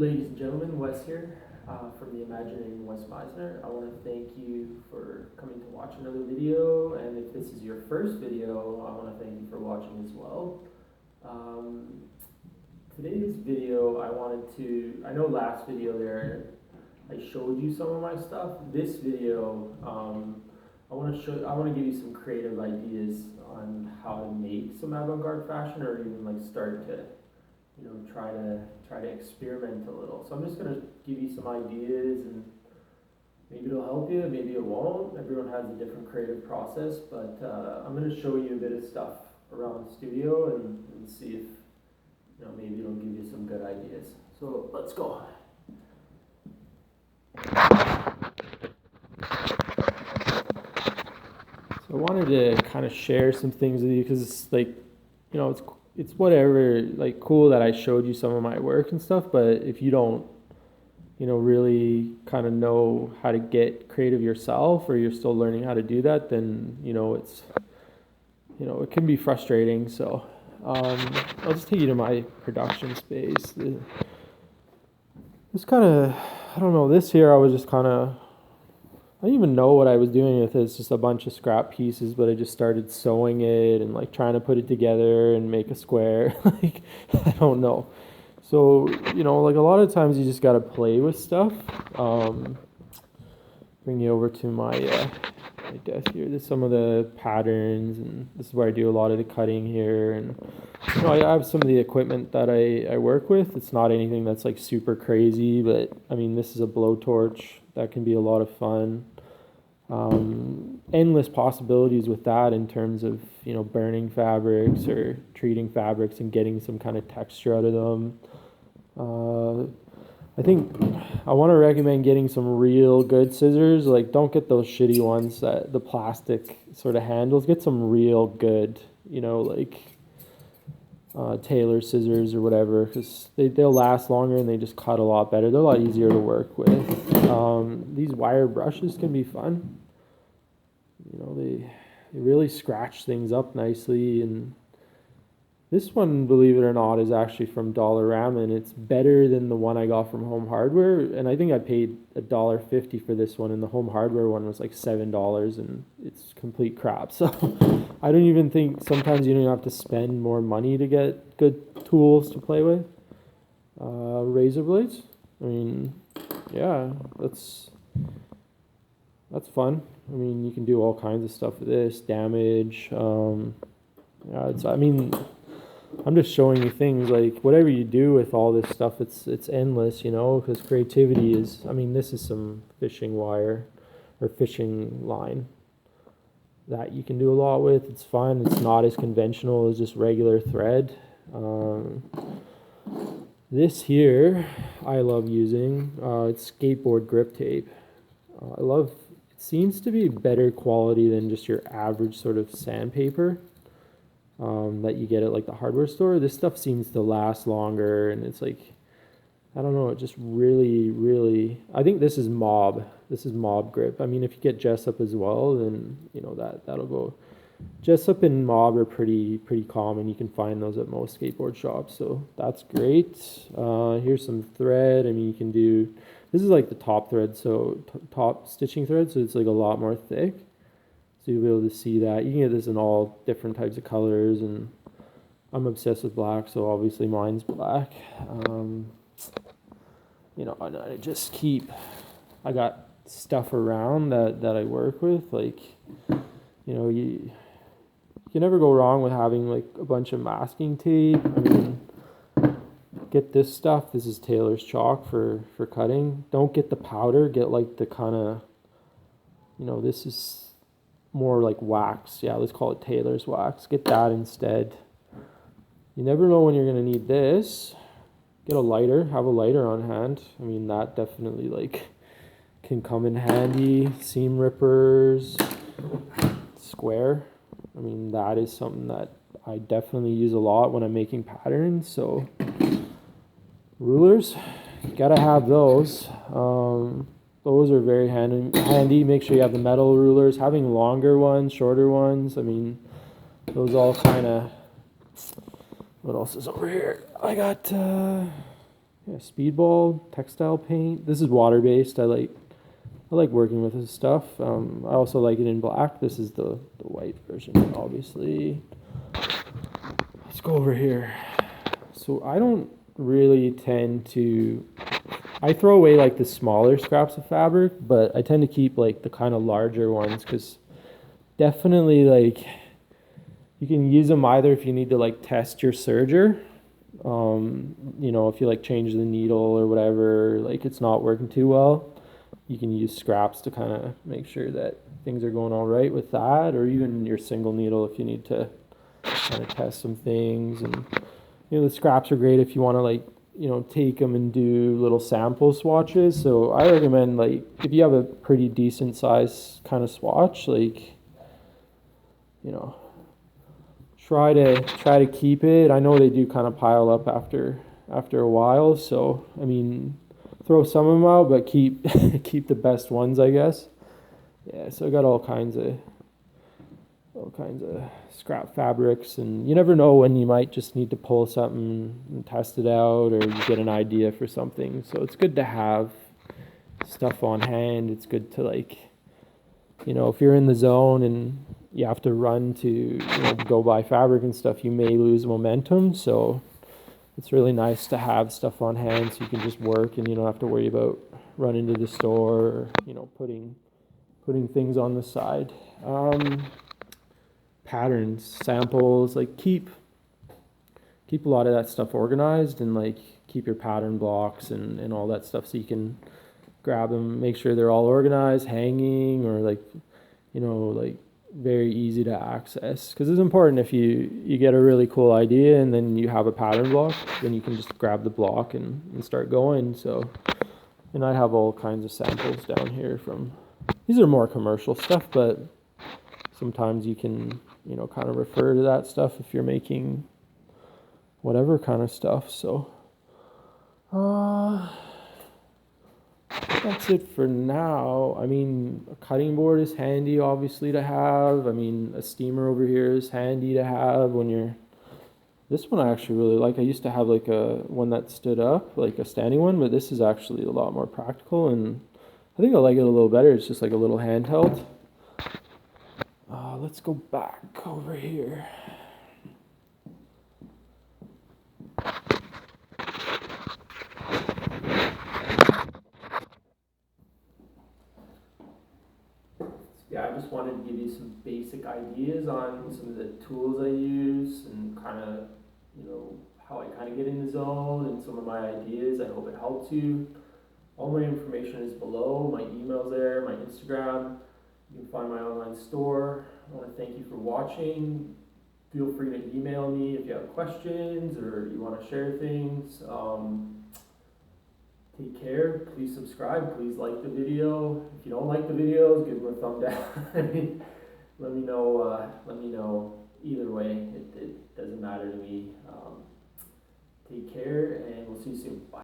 ladies and gentlemen, Wes here from the Imagining Wes MiSENER. I want to thank you for coming to watch another video, and if this is your first video, I want to thank you for watching as well. Today's video, I know last video there, I showed you some of my stuff. This video, I want to give you some creative ideas on how to make some avant-garde fashion, or even like start to try to experiment a little. So I'm just gonna give you some ideas, and maybe it'll help you, maybe it won't. Everyone has a different creative process, but I'm gonna show you a bit of stuff around the studio and see if maybe it'll give you some good ideas. So let's go. So I wanted to kind of share some things with you because it's whatever, like, cool that I showed you some of my work and stuff, but if you don't really kind of know how to get creative yourself, or you're still learning how to do that, then it can be frustrating. So I'll just take you to my production space. This kind of, I don't know, this here I was just kind of, I didn't even know what I was doing with it. It's just a bunch of scrap pieces, but I just started sewing it and like trying to put it together and make a square. Like, I don't know. So, like a lot of times you just got to play with stuff. Bring you over to my desk here. There's some of the patterns, and this is where I do a lot of the cutting here. And I have some of the equipment that I work with. It's not anything that's like super crazy, but I mean, this is a blowtorch. That can be a lot of fun. Endless possibilities with that in terms of burning fabrics or treating fabrics and getting some kind of texture out of them. I think I want to recommend getting some real good scissors. Like, don't get those shitty ones that the plastic sort of handles. Get some real good, like tailor scissors or whatever, because they'll last longer and they just cut a lot better. They're a lot easier to work with. These wire brushes can be fun. They really scratch things up nicely. And this one, believe it or not, is actually from Dollarama, and it's better than the one I got from Home Hardware. And I think I paid $1.50 for this one, and the Home Hardware one was like $7, and it's complete crap. So I don't even think, sometimes you don't have to spend more money to get good tools to play with. Razor blades, I mean, yeah, that's fun. I mean, you can do all kinds of stuff with this, damage. I'm just showing you things, like whatever you do with all this stuff, it's endless, because creativity is, this is some fishing wire or fishing line that you can do a lot with. It's fun. It's not as conventional as just regular thread. This here I love using. It's skateboard grip tape. It seems to be better quality than just your average sort of sandpaper that you get at like the hardware store. This stuff seems to last longer, and it's like, I don't know, it just really, I think this is mob grip. I mean, if you get Jessup as well, then that'll go. Jessup and mob are pretty common. You can find those at most skateboard shops, so that's great. Here's some thread. I mean, you can do, this is like the top thread, so top stitching thread, so it's like a lot more thick. So you'll be able to see that. You can get this in all different types of colors, and I'm obsessed with black, so obviously mine's black. I got stuff around that I work with, like, you can never go wrong with having like a bunch of masking tape. I mean, get this stuff. This is Taylor's chalk for cutting. Don't get the powder. Get like the kind of, this is more like wax. Yeah, let's call it Taylor's wax. Get that instead. You never know when you're going to need this. Get a lighter. Have a lighter on hand. I mean, that definitely like can come in handy. Seam rippers. Square. I mean, that is something that I definitely use a lot when I'm making patterns. So rulers, you gotta have those. Those are very handy. Make sure you have the metal rulers. Having longer ones, shorter ones, I mean, those all kind of, what else is over here? I got Yeah, speedball, textile paint. This is water based. I like working with this stuff. I also like it in black. This is the white version, obviously. Let's go over here. So I don't really tend to. I throw away like the smaller scraps of fabric, but I tend to keep like the kind of larger ones because definitely like you can use them either if you need to like test your serger. If you like change the needle or whatever, like it's not working too well, you can use scraps to kind of make sure that things are going all right with that, or even your single needle if you need to kind of test some things. And the scraps are great if you want to like take them and do little sample swatches. So I recommend like if you have a pretty decent size kind of swatch, like you know try to keep it. I know they do kind of pile up after a while, so I mean throw some of them out, but keep keep the best ones, I guess. Yeah, so I got all kinds of scrap fabrics, and you never know when you might just need to pull something and test it out, or you get an idea for something. So it's good to have stuff on hand. It's good to like, if you're in the zone and you have to run to go buy fabric and stuff, you may lose momentum. So it's really nice to have stuff on hand so you can just work and you don't have to worry about running to the store or putting things on the side. Patterns, samples, like keep a lot of that stuff organized, and like keep your pattern blocks and all that stuff so you can grab them, make sure they're all organized, hanging, or like like very easy to access, because it's important if you get a really cool idea and then you have a pattern block, then you can just grab the block and start going. So, and I have all kinds of samples down here from, these are more commercial stuff, but sometimes you can kind of refer to that stuff if you're making whatever kind of stuff. So that's it for now. I mean, a cutting board is handy, obviously, to have. I mean, a steamer over here is handy to have when you're... This one I actually really like. I used to have like a one that stood up, like a standing one, but this is actually a lot more practical, and I think I like it a little better. It's just like a little handheld. Let's go back over here. Yeah, I just wanted to give you some basic ideas on some of the tools I use and kind of, how I kind of get in the zone and some of my ideas. I hope it helps you. All my information is below. My email's there, my Instagram. You can find my online store. I want to thank you for watching. Feel free to email me if you have questions or you want to share things. Take care. Please subscribe. Please like the video. If you don't like the videos, give them a thumb down. I mean, let me know. Let me know. Either way, it doesn't matter to me. Take care, and we'll see you soon. Bye.